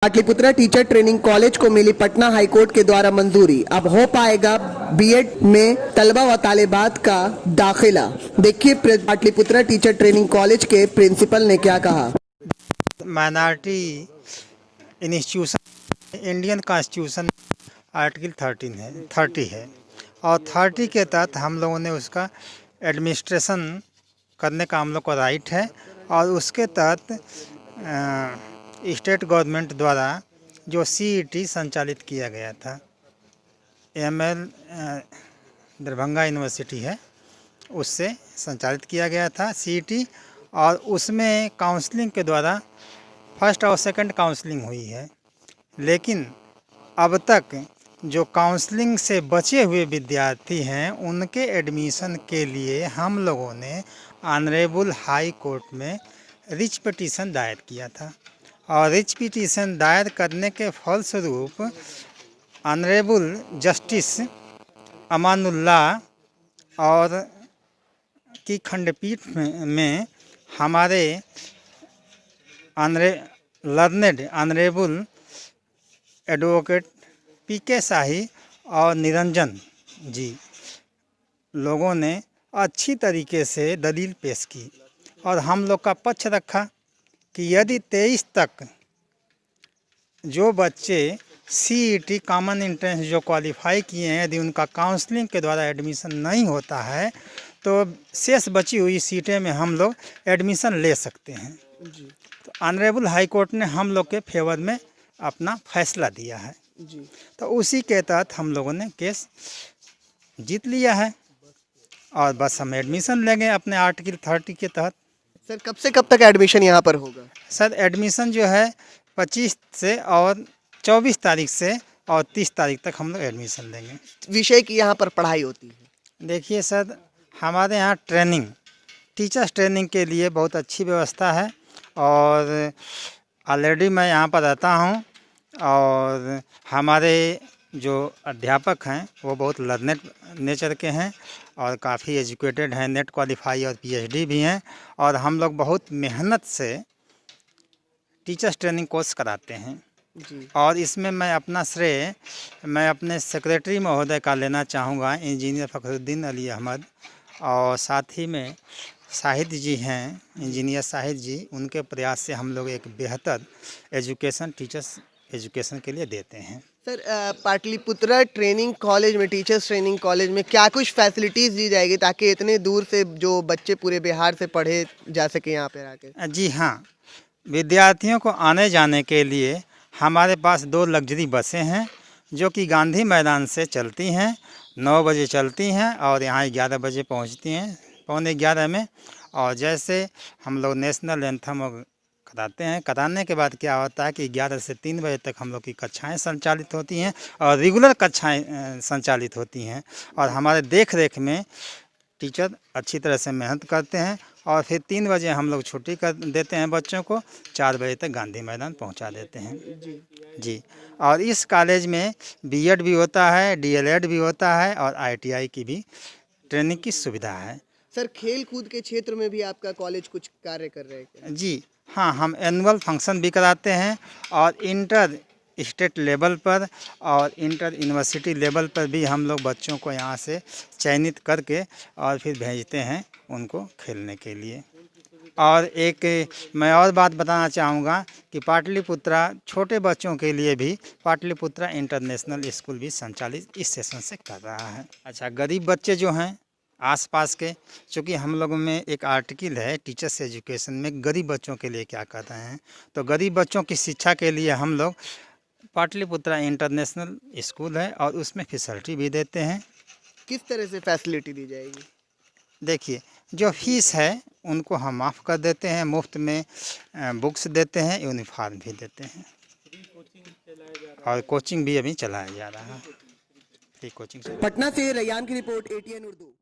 Pataliputra teacher training college को मिली Patna high court के द्वारा मंजूरी। अब हो पाएगा बीएड में तलबा व तालिबात का दाखिला। देखिए पाटलिपुत्रा टीचर ट्रेनिंग कॉलेज के प्रिंसिपल ने क्या कहा। Minority institution Indian constitution article 30 है और 30 के तहत हम लोगों ने उसका एडमिनिस्ट्रेशन करने का हम लोग को राइट है और उसके तहत स्टेट गवर्नमेंट द्वारा जो सीईटी संचालित किया गया था, एमएल दरभंगा यूनिवर्सिटी है उससे संचालित किया गया था सीईटी, और उसमें काउंसलिंग के द्वारा फर्स्ट और सेकंड काउंसलिंग हुई है। लेकिन अब तक जो काउंसलिंग से बचे हुए विद्यार्थी हैं उनके एडमिशन के लिए हम लोगों ने ऑनरेबल हाई कोर्ट में रिच पिटीशन दायर किया था और रिच पिटीशन दायर करने के फलस्वरूप ऑनरेबल जस्टिस अमानुल्लाह और की खंडपीठ में हमारे लर्नेड ऑनरेबल एडवोकेट पीके शाही और निरंजन जी लोगों ने अच्छी तरीके से दलील पेश की और हम लोग का पक्ष रखा कि यदि 23 तक जो बच्चे सीईटी कॉमन एंट्रेंस जो क्वालिफाई किए हैं, यदि उनका काउंसलिंग के द्वारा एडमिशन नहीं होता है तो शेष बची हुई सीटें में हम लोग एडमिशन ले सकते हैं। तो ऑनरेबल हाई कोर्ट ने हम लोग के फेवर में अपना फैसला दिया है जी। तो उसी के तहत हम लोगों ने केस जीत लिया है और बस हम एडमिशन लेंगे अपने आर्टिकल 30 के तहत। सर कब से कब तक एडमिशन यहाँ पर होगा। सर एडमिशन जो है 25 से और 24 तारीख से और 30 तारीख तक हम लोग एडमिशन लेंगे। विषय की यहाँ पर पढ़ाई होती है। देखिए सर, हमारे यहाँ ट्रेनिंग टीचर्स ट्रेनिंग के लिए बहुत अच्छी व्यवस्था है और ऑलरेडी मैं यहाँ पर रहता हूँ और हमारे जो अध्यापक हैं वो बहुत लर्नेड नेचर के हैं और काफ़ी एजुकेटेड हैं, नेट क्वालिफाई और पीएचडी भी हैं और हम लोग बहुत मेहनत से टीचर्स ट्रेनिंग कोर्स कराते हैं जी। और इसमें मैं अपना श्रेय मैं अपने सेक्रेटरी महोदय का लेना चाहूँगा, इंजीनियर फ़खरुद्दीन अली अहमद, और साथ ही में शाहिद जी हैं, इंजीनियर शाहिद जी, उनके प्रयास से हम लोग एक बेहतर एजुकेशन टीचर्स एजुकेशन के लिए देते हैं। सर पाटलिपुत्रा ट्रेनिंग कॉलेज में टीचर्स ट्रेनिंग कॉलेज में क्या कुछ फैसिलिटीज़ दी जाएगी ताकि इतने दूर से जो बच्चे पूरे बिहार से पढ़े जा सके यहाँ पे आके। जी हाँ, विद्यार्थियों को आने जाने के लिए हमारे पास 2 लग्जरी बसें हैं जो कि गांधी मैदान से चलती हैं, 9 बजे चलती हैं और यहाँ 11 बजे पहुँचती हैं, 11:15 में। और जैसे हम लोग नेशनल एंथम कराते हैं, कराने के बाद क्या होता है कि 11 से 3 बजे तक हम लोग की कक्षाएं संचालित होती हैं और रेगुलर कक्षाएं संचालित होती हैं और हमारे देख रेख में टीचर अच्छी तरह से मेहनत करते हैं और फिर 3 बजे हम लोग छुट्टी कर देते हैं बच्चों को, 4 बजे तक गांधी मैदान पहुंचा देते हैं जी। और इस कॉलेज में बीएड भी होता है, डीएलएड भी होता है और आईटीआई की भी ट्रेनिंग की सुविधा है। सर खेल कूद के क्षेत्र में भी आपका कॉलेज कुछ कार्य कर रहे हैं जी हाँ, हम एनुअल फंक्शन भी कराते हैं और इंटर स्टेट लेवल पर और इंटर यूनिवर्सिटी लेवल पर भी हम लोग बच्चों को यहाँ से चयनित करके और फिर भेजते हैं उनको खेलने के लिए। और एक मैं और बात बताना चाहूँगा कि पाटलिपुत्रा छोटे बच्चों के लिए भी पाटलिपुत्रा इंटरनेशनल स्कूल भी संचालित इस सेशन से कर रहा है। अच्छा, गरीब बच्चे जो हैं आसपास के, चूँकि हम लोगों में एक आर्टिकल है टीचर्स एजुकेशन में गरीब बच्चों के लिए क्या कर रहे हैं, तो गरीब बच्चों की शिक्षा के लिए हम लोग पाटलिपुत्रा इंटरनेशनल स्कूल है और उसमें फैसिलिटी भी देते हैं। किस तरह से फैसिलिटी दी जाएगी। देखिए, जो फीस है उनको हम माफ़ कर देते हैं, मुफ्त में बुक्स देते हैं, यूनिफॉर्म भी देते हैं और कोचिंग भी अभी चलाया जा रहा है। Free coaching. पटना से रैयान की रिपोर्ट, ATN उर्दू।